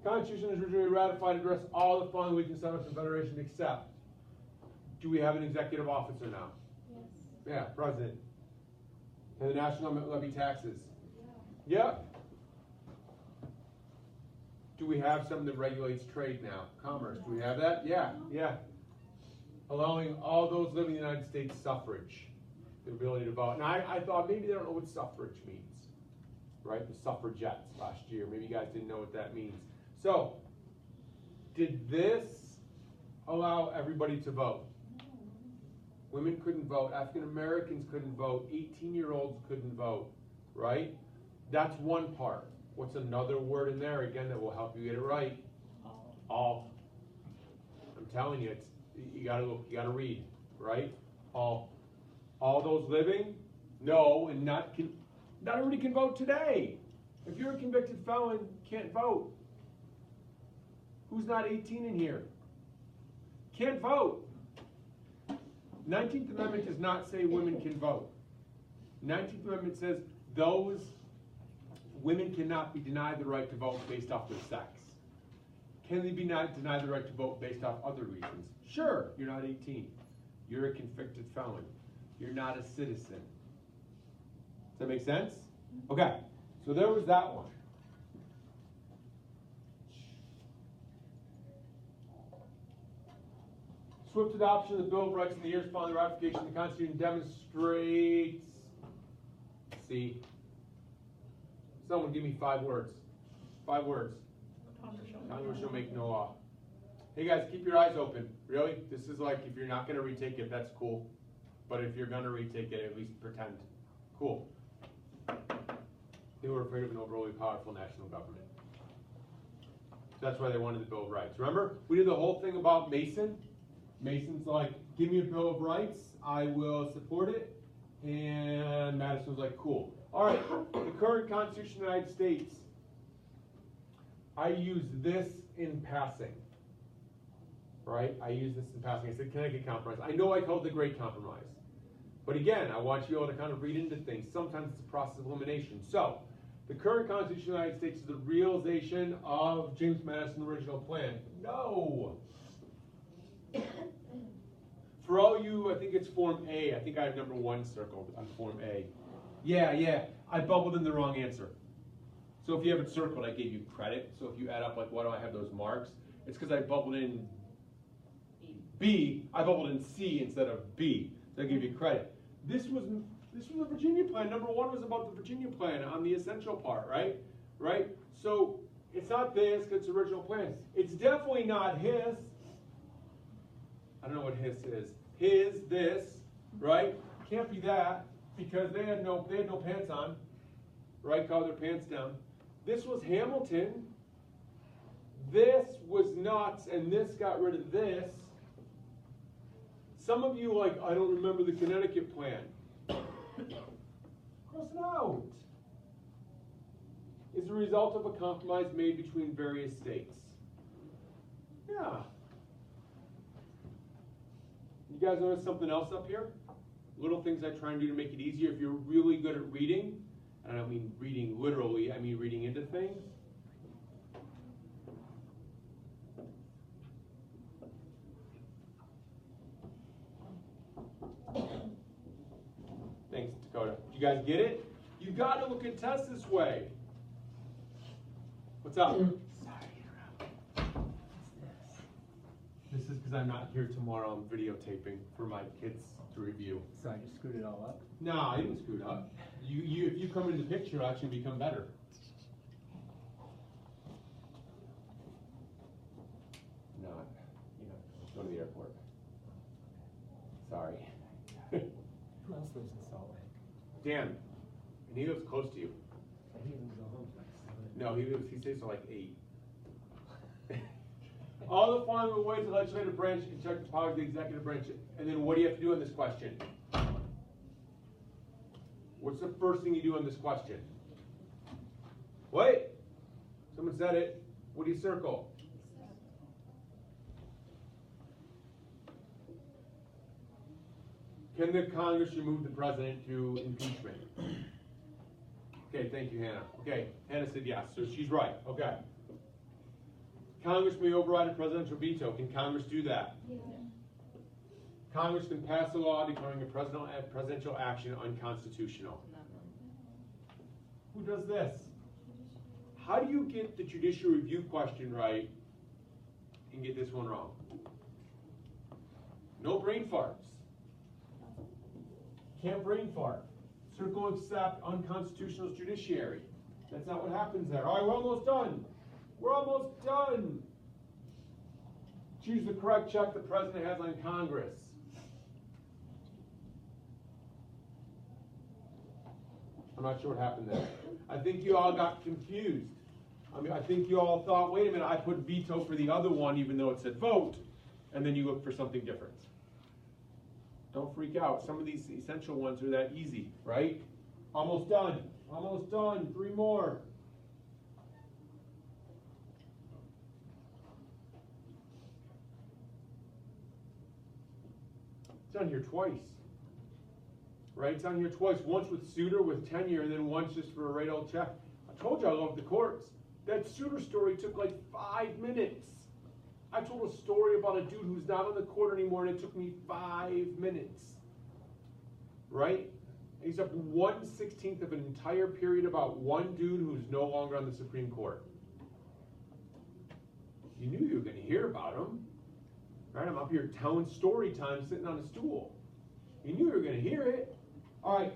Constitution is originally ratified to address all the following weaknesses of the Confederation except, do we have an executive officer now? Yes. Yeah, president. Can the national government levy taxes? Yeah. Yep. Do we have something that regulates trade now? Commerce. Do we have that? Yeah, yeah. Allowing all those living in the United States suffrage, the ability to vote. And I thought maybe they don't know what suffrage means, right? The suffragettes last year. Maybe you guys didn't know what that means. So, did this allow everybody to vote? Women couldn't vote. African Americans couldn't vote. 18-year-olds couldn't vote, right? That's one part. What's another word in there, again, that will help you get it right? All. I'm telling you, it's, you gotta look, you gotta read, right? All. All those living? No, and not everybody can vote today. If you're a convicted felon, you can't vote. Who's not 18 in here? Can't vote. 19th Amendment does not say women can vote. 19th Amendment says those women cannot be denied the right to vote based off their sex. Can they be denied the right to vote based off other reasons? Sure, you're not 18. You're a convicted felon. You're not a citizen. Does that make sense? Okay, so there was that one. Swift adoption of the Bill of Rights in the years following the ratification of the Constitution demonstrates. See, someone give me 5 words. 5 words. Congress shall make no law. Hey guys, keep your eyes open. Really? This is like, if you're not going to retake it, that's cool. But if you're going to retake it, at least pretend. Cool. They were afraid of an overly powerful national government. So that's why they wanted the Bill of Rights. Remember, we did the whole thing about Mason. Mason's like, give me a Bill of Rights, I will support it. And Madison was like, cool. All right, the current Constitution of the United States. I use this in passing. Right? I use this in passing. I said Connecticut Compromise. I know I called the Great Compromise. But again, I want you all to kind of read into things. Sometimes it's a process of elimination. So, the current Constitution of the United States is the realization of James Madison's original plan. No! For all you, I think it's Form A. I think I have number 1 circled on Form A. Yeah, I bubbled in the wrong answer. So if you have it circled, I gave you credit. So if you add up, like, why do I have those marks? It's because I bubbled in B. I bubbled in C instead of B. So I give you credit. This was a Virginia plan. Number 1 was about the Virginia plan on the essential part, right? Right? So it's not this, it's original plan. It's definitely not his. I don't know what his is. His, this, right? Can't be that because they had no pants on, right? Call their pants down. This was Hamilton. This was nuts, and this got rid of this. Some of you like, I don't remember the Connecticut plan. Cross it out. Is a result of a compromise made between various states. Yeah. You guys notice something else up here? Little things I try and do to make it easier. If you're really good at reading, and I don't mean reading literally, I mean reading into things. Thanks, Dakota. You guys get it? You got to look at tests this way. What's up? This is because I'm not here tomorrow. I'm videotaping for my kids to review. So I just screwed it all up? No, I didn't screw it up. If you come into the picture, it'll actually become better. Not, go to the airport. Sorry. Who else lives in Salt Lake? Dan, and he lives close to you. I think he can go home like 7. No, he stays till like 8. All the following ways the legislative branch can check the power of the executive branch. And then what do you have to do in this question? What's the first thing you do in this question? Wait. Someone said it. What do you circle? Can the Congress remove the president through impeachment? Okay, thank you, Hannah. Okay, Hannah said yes, so she's right. Okay. Congress may override a presidential veto. Can Congress do that? Yeah. Congress can pass a law declaring a presidential action unconstitutional. Who does this? How do you get the judicial review question right and get this one wrong? No brain farts. Can't brain fart. Circle accept unconstitutional judiciary. That's not what happens there. All right, we're almost done. We're almost done. Choose the correct check the president has on Congress. I'm not sure what happened there. I think you all got confused. I think you all thought, wait a minute, I put veto for the other one even though it said vote, and then you look for something different. Don't freak out. Some of these essential ones are that easy, right? Almost done. Almost done. 3 more. It's on here twice. Right? It's on here twice. Once with Souter with tenure, and then once just for a right old check. I told you I love the courts. That Souter story took like 5 minutes. I told a story about a dude who's not on the court anymore, and it took me 5 minutes. Right? He's up 1/16 of an entire period about one dude who's no longer on the Supreme Court. You knew you were going to hear about him. Right? I'm up here telling story time sitting on a stool. You knew you were going to hear it. All right.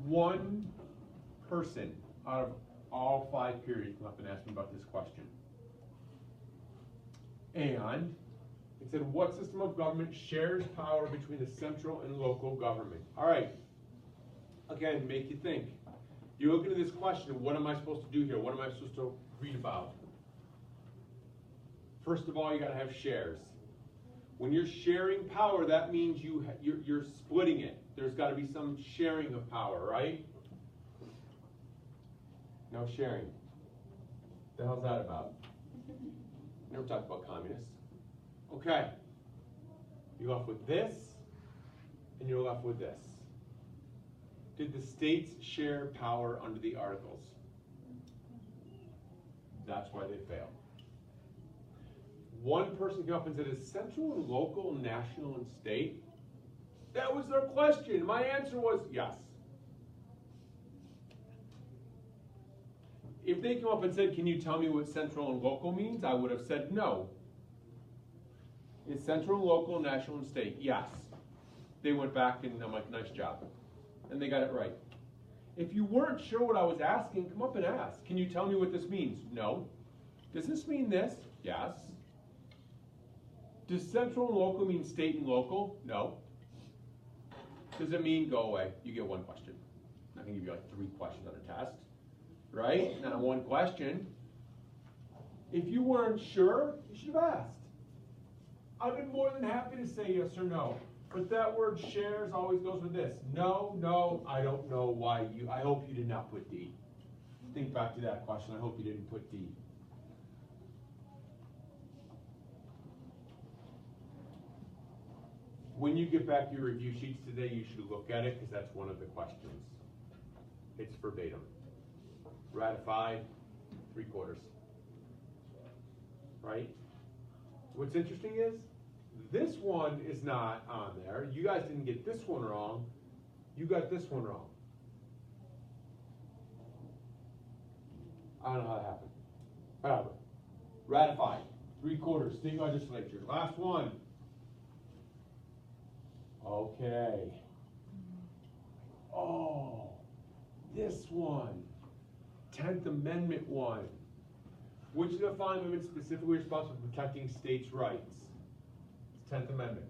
One person out of all 5 periods come up and ask me about this question. And it said, what system of government shares power between the central and local government? All right. Again, make you think. You look into this question, what am I supposed to do here? What am I supposed to read about? First of all, you got to have shares. When you're sharing power, that means you're splitting it. There's got to be some sharing of power, right? No sharing. The hell's that about? Never talked about communists. Okay. You're left with this, and you're left with this. Did the states share power under the Articles? That's why they failed. One person came up and said, is central and local, national and state? That was their question. My answer was yes. If they came up and said, can you tell me what central and local means? I would have said no. Is central and local, national and state? Yes. They went back and I'm like, nice job. And they got it right. If you weren't sure what I was asking, come up and ask. Can you tell me what this means? No. Does this mean this? Yes. Does central and local mean state and local? No. Does it mean go away? You get 1 question. I'm not going to give you like 3 questions on a test. Right? Not 1 question. If you weren't sure, you should have asked. I've been more than happy to say yes or no. But that word shares always goes with this. No, no, I don't know why you, I hope you did not put D. Think back to that question. I hope you didn't put D. When you get back your review sheets today, you should look at it because that's one of the questions. It's verbatim. Ratified, 3/4. Right? What's interesting is, this one is not on there. You guys didn't get this one wrong. You got this one wrong. I don't know how that happened. Whatever. Ratified, 3/4, state legislature. Last one. Okay. Oh, this one. 10th Amendment one. Which of the following amendments specifically responsible for protecting states' rights? It's 10th Amendment.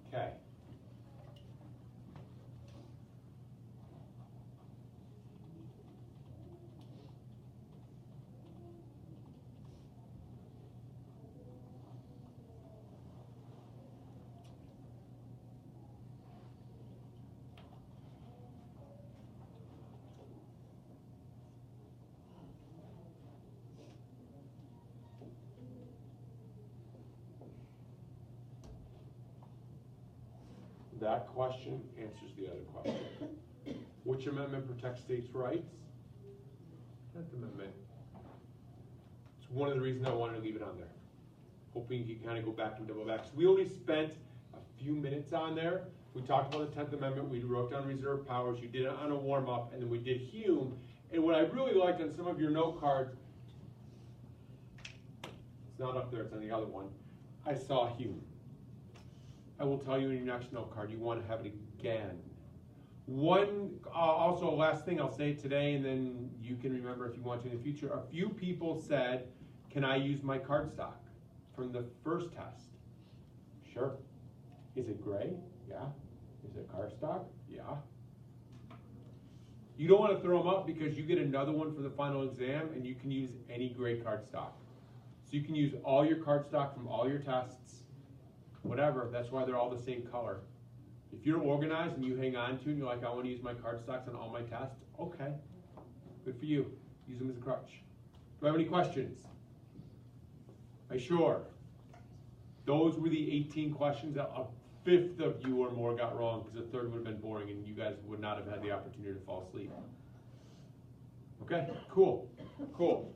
Okay. That question answers the other question. Which amendment protects states' rights? 10th Amendment. It's one of the reasons I wanted to leave it on there. Hoping you can kind of go back and double back. So we only spent a few minutes on there. We talked about the 10th Amendment. We wrote down reserve powers. You did it on a warm-up, and then we did Hume. And what I really liked on some of your note cards, it's not up there, it's on the other one, I saw Hume. I will tell you in your next note card, you want to have it again. Also, last thing I'll say today, and then you can remember if you want to in the future, a few people said, can I use my cardstock from the first test? Sure. Is it gray? Yeah. Is it cardstock? Yeah. You don't want to throw them up because you get another one for the final exam and you can use any gray cardstock. So you can use all your cardstock from all your tests, whatever. That's why they're all the same color. If you're organized and you hang on to and you're like, I want to use my cardstocks on all my tests, okay. Good for you. Use them as a crutch. Do I have any questions? Are you sure? Those were the 18 questions that a fifth of you or more got wrong because a third would have been boring and you guys would not have had the opportunity to fall asleep. Okay, cool, cool.